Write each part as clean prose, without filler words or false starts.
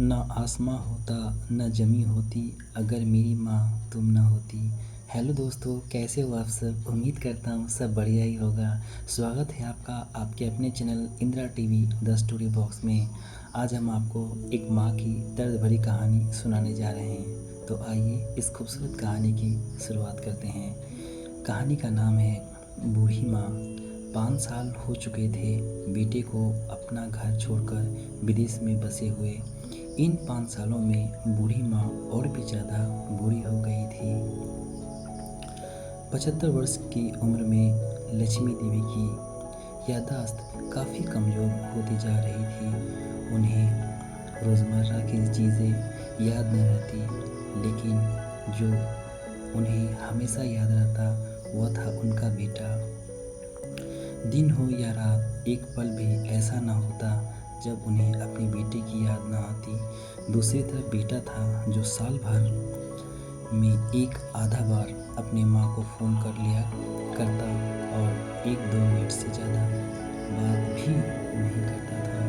न आसमां होता न ज़मीं होती अगर मेरी माँ तुम ना होती। हेलो दोस्तों, कैसे हो आप सब। उम्मीद करता हूँ सब बढ़िया ही होगा। स्वागत है आपका आपके अपने channel Indira TV the story box में। आज हम आपको एक माँ की दर्द भरी कहानी सुनाने जा रहे हैं। तो आइए इस खूबसूरत कहानी की शुरुआत करते हैं। कहानी का नाम है बूढ़ी माँ। 5 साल हो चुके थे बेटे को अपना घर छोड़कर विदेश में बसे हुए। इन 5 सालों में बूढ़ी माँ और भी ज़्यादा बूढ़ी हो गई थी। 75 वर्ष की उम्र में लक्ष्मी देवी की याददाश्त काफ़ी कमज़ोर होती जा रही थी। उन्हें रोज़मर्रा की चीज़ें याद न रहती, लेकिन जो उन्हें हमेशा याद रहता वह था उनका बेटा। दिन हो या रात, एक पल भी ऐसा न होता जब उन्हें अपने बेटे की याद न आती। दूसरी तरफ बेटा था जो साल भर में एक आधा बार अपने माँ को फ़ोन कर लिया करता और 1-2 मिनट से ज़्यादा बात भी नहीं करता था।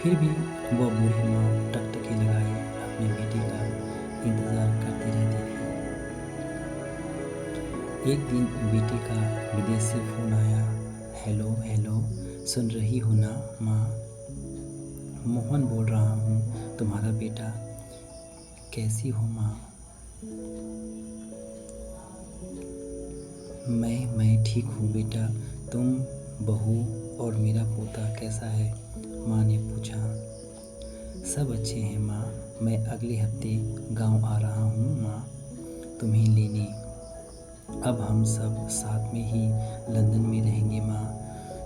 फिर भी वह बूढ़ी माँ टकटकी लगाए अपने बेटे का इंतज़ार करती रहती थी। एक दिन बेटे का विदेश से फ़ोन आया। हेलो हेलो, सुन रही हो ना माँ? मोहन बोल रहा हूँ, तुम्हारा बेटा। कैसी हो माँ? मैं ठीक हूँ बेटा। तुम, बहू और मेरा पोता कैसा है? माँ ने पूछा। सब अच्छे हैं माँ। मैं अगले हफ्ते गांव आ रहा हूँ माँ, तुम्हें लेने। अब हम सब साथ में ही लंदन में रहेंगे माँ।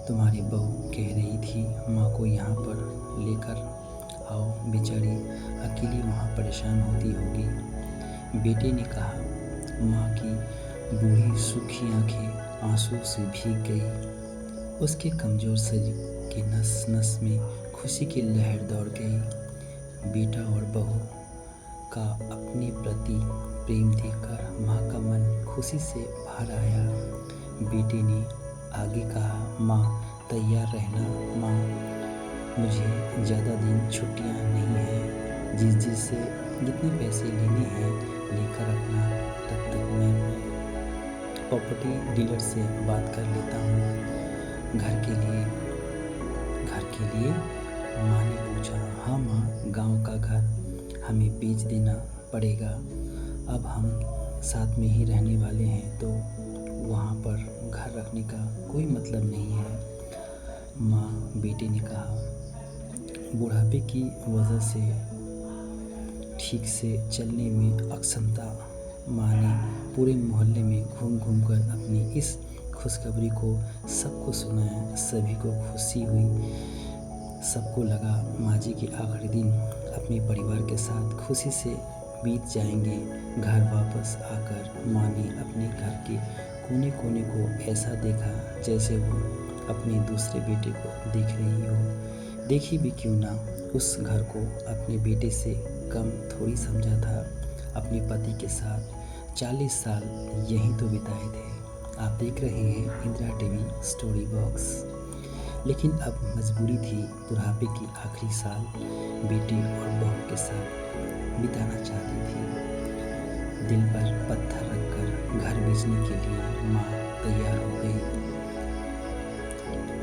तुम्हारी बहू कह रही थी माँ को यहाँ पर लेकर आओ, बेचारी अकेली वहाँ परेशान होती होगी। बेटे ने कहा। माँ की बूढ़ी सूखी आंखें आंसू से भीग गई। उसके कमज़ोर शरीर के नस नस में खुशी की लहर दौड़ गई। बेटा और बहू का अपने प्रति प्रेम देखकर माँ का मन खुशी से भर आया। बेटे ने आगे कहा, माँ तैयार रहना माँ, मुझे ज़्यादा दिन छुट्टियाँ नहीं हैं। जिस से जितने पैसे लेने हैं लेकर अपना, तब तक मैं प्रॉपर्टी डीलर से बात कर लेता हूँ। घर के लिए माँ ने पूछा। हाँ माँ, गांव का घर हमें बेच देना पड़ेगा। अब हम साथ में ही रहने वाले हैं तो वहाँ पर घर रखने का कोई मतलब नहीं है माँ, बेटे ने कहा। बुढ़ापे की वजह से ठीक से चलने में अक्षमता माँ ने पूरे मोहल्ले में घूम घूम कर अपनी इस खुशखबरी को सबको सुनाया। सभी को खुशी हुई। सबको लगा माँ जी के आखिरी दिन अपने परिवार के साथ खुशी से बीत जाएंगे। घर वापस आकर माँ ने अपने घर के कोने कोने को ऐसा देखा जैसे वो अपने दूसरे बेटे को देख रही हो। देखी भी क्यों ना, उस घर को अपने बेटे से कम थोड़ी समझा था। अपने पति के साथ 40 साल यहीं तो बिताए थे। आप देख रहे हैं इंदिरा टीवी स्टोरी बॉक्स। लेकिन अब मजबूरी थी, बुढ़ापे की आखिरी साल बेटे और बहू के साथ बिताना चाहती थी। दिल पर पत्थर रखकर घर बेचने के लिए माँ तैयार हो गई।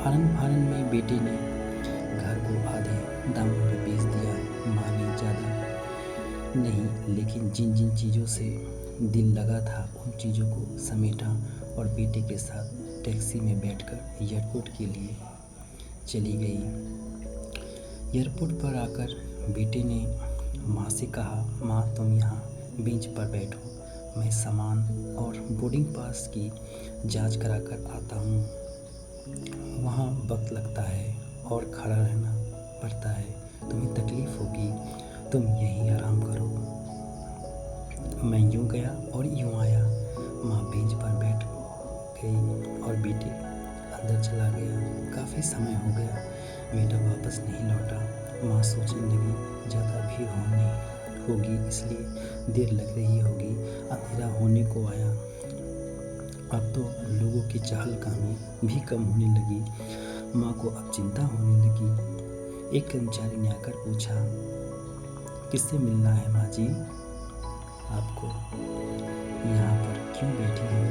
आनंद फानंद में बेटे ने घर को आधे दामों में बेच दिया। माँ ने ज़्यादा नहीं, लेकिन जिन जिन चीज़ों से दिल लगा था उन चीज़ों को समेटा और बेटे के साथ टैक्सी में बैठकर एयरपोर्ट के लिए चली गई। एयरपोर्ट पर आकर बेटे ने माँ से कहा, माँ तुम यहाँ बेंच पर बैठो, मैं सामान और बोर्डिंग पास की जांच कराकर आता हूँ। वहाँ वक्त लगता है और खड़ा रहना पड़ता है, तुम्हें तकलीफ़ होगी, तुम यहीं आराम करो। मैं यूँ गया और यूँ आया। माँ बेंच पर बैठ गई और बेटे अंदर चला गया। काफ़ी समय हो गया, बेटा वापस नहीं लौटा। माँ सोचने लगी ज़्यादा भीड़ होगी इसलिए देर लग रही होगी, अंधेरा होने को आया। अब तो लोगों की चहलकदमी भी कम होने लगी। माँ को अब चिंता होने लगी एक कर्मचारी ने आकर पूछा, किससे मिलना है माँ जी? आपको यहाँ पर क्यों बैठी हैं?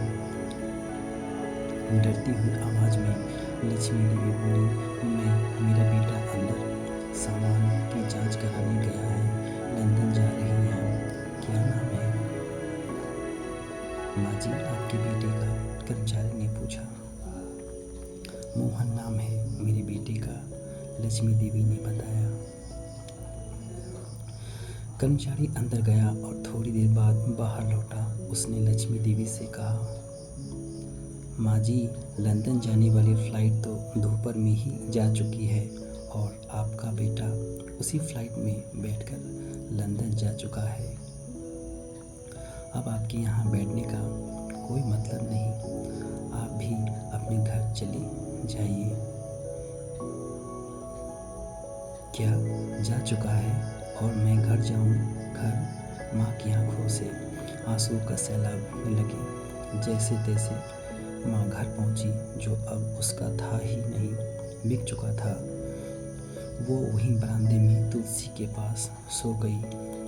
डरती हुई आवाज़ में लक्ष्मी देवी बोली, मेरा बेटा अंदर सामान की जांच कराने गया है, लंदन जा रही है। क्या नाम है माँ जी आपके बेटे का? कर्मचारी ने पूछा। मोहन नाम है मेरे बेटे का, लक्ष्मी देवी ने बताया। कर्मचारी अंदर गया और थोड़ी देर बाद बाहर लौटा। उसने लक्ष्मी देवी से कहा, माँ जी लंदन जाने वाली फ़्लाइट तो दोपहर में ही जा चुकी है और आपका बेटा उसी फ्लाइट में बैठकर लंदन जा चुका है। अब आपके यहाँ बैठने का कोई मतलब नहीं, आप भी अपने घर चले जाइए। क्या जा चुका है और मैं घर जाऊँ? घर? माँ की आंखों से आंसू का सैलाब लगे। जैसे तैसे माँ घर पहुँची, जो अब उसका था ही नहीं, बिक चुका था। वो वहीं बरामदे में तुलसी के पास सो गई।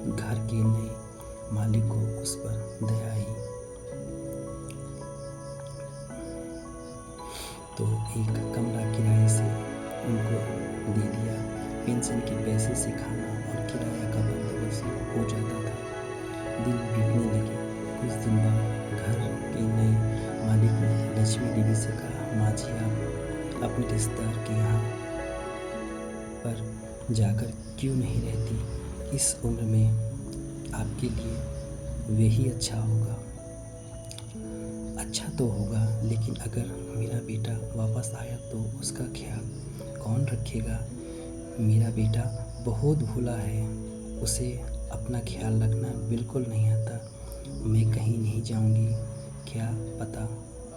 घर के नए मालिक को उस पर दया आई तो एक कमरा किराए से उनको दे दिया। पेंशन के पैसे से खाना और किराया का बंदोबस्त हो जाता था। दिन बीतने लगे। कुछ दिन बाद घर के नए मालिक ने लक्ष्मी देवी से कहा, माँ जी आप अपने रिश्तेदार के यहाँ पर जाकर क्यों नहीं रहती? इस उम्र में आपके लिए वही अच्छा होगा। अच्छा तो होगा, लेकिन अगर मेरा बेटा वापस आया तो उसका ख्याल कौन रखेगा? मेरा बेटा बहुत भोला है, उसे अपना ख्याल रखना बिल्कुल नहीं आता। मैं कहीं नहीं जाऊंगी, क्या पता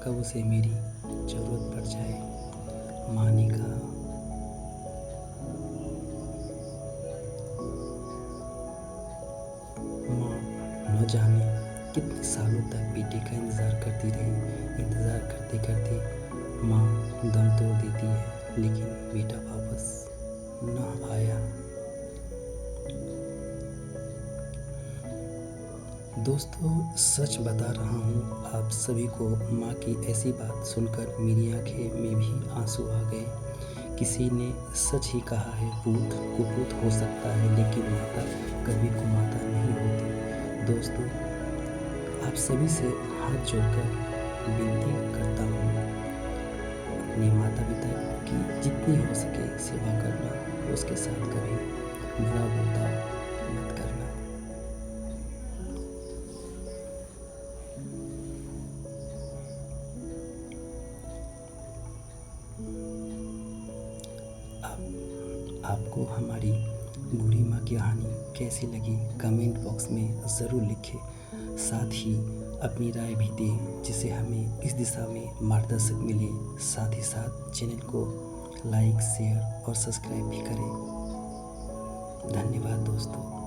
कब उसे मेरी ज़रूरत पड़ जाए। माँ ने कहा। माँ न जाने कितने सालों तक बेटे का इंतज़ार करती रही। इंतज़ार करते करते माँ दम तोड़ देती है, लेकिन बेटा वापस न आया। दोस्तों सच बता रहा हूँ आप सभी को, माँ की ऐसी बात सुनकर मेरी आंखें में भी आंसू आ गए। किसी ने सच ही कहा है, भूत कुपूत हो सकता है लेकिन माता कभी कुमाता नहीं होती। दोस्तों आप सभी से हाथ जोड़कर विनती करता हूँ, अपने माता पिता की जितनी हो सके सेवा करना, उसके साथ कभी बुरा बर्ताव मत करना। आपको हमारी बूढ़ी माँ की कहानी कैसी लगी कमेंट बॉक्स में ज़रूर लिखें। साथ ही अपनी राय भी दें, जिससे हमें इस दिशा में मार्गदर्शक मिले। साथ ही साथ चैनल को लाइक, शेयर और सब्सक्राइब भी करें। धन्यवाद दोस्तों।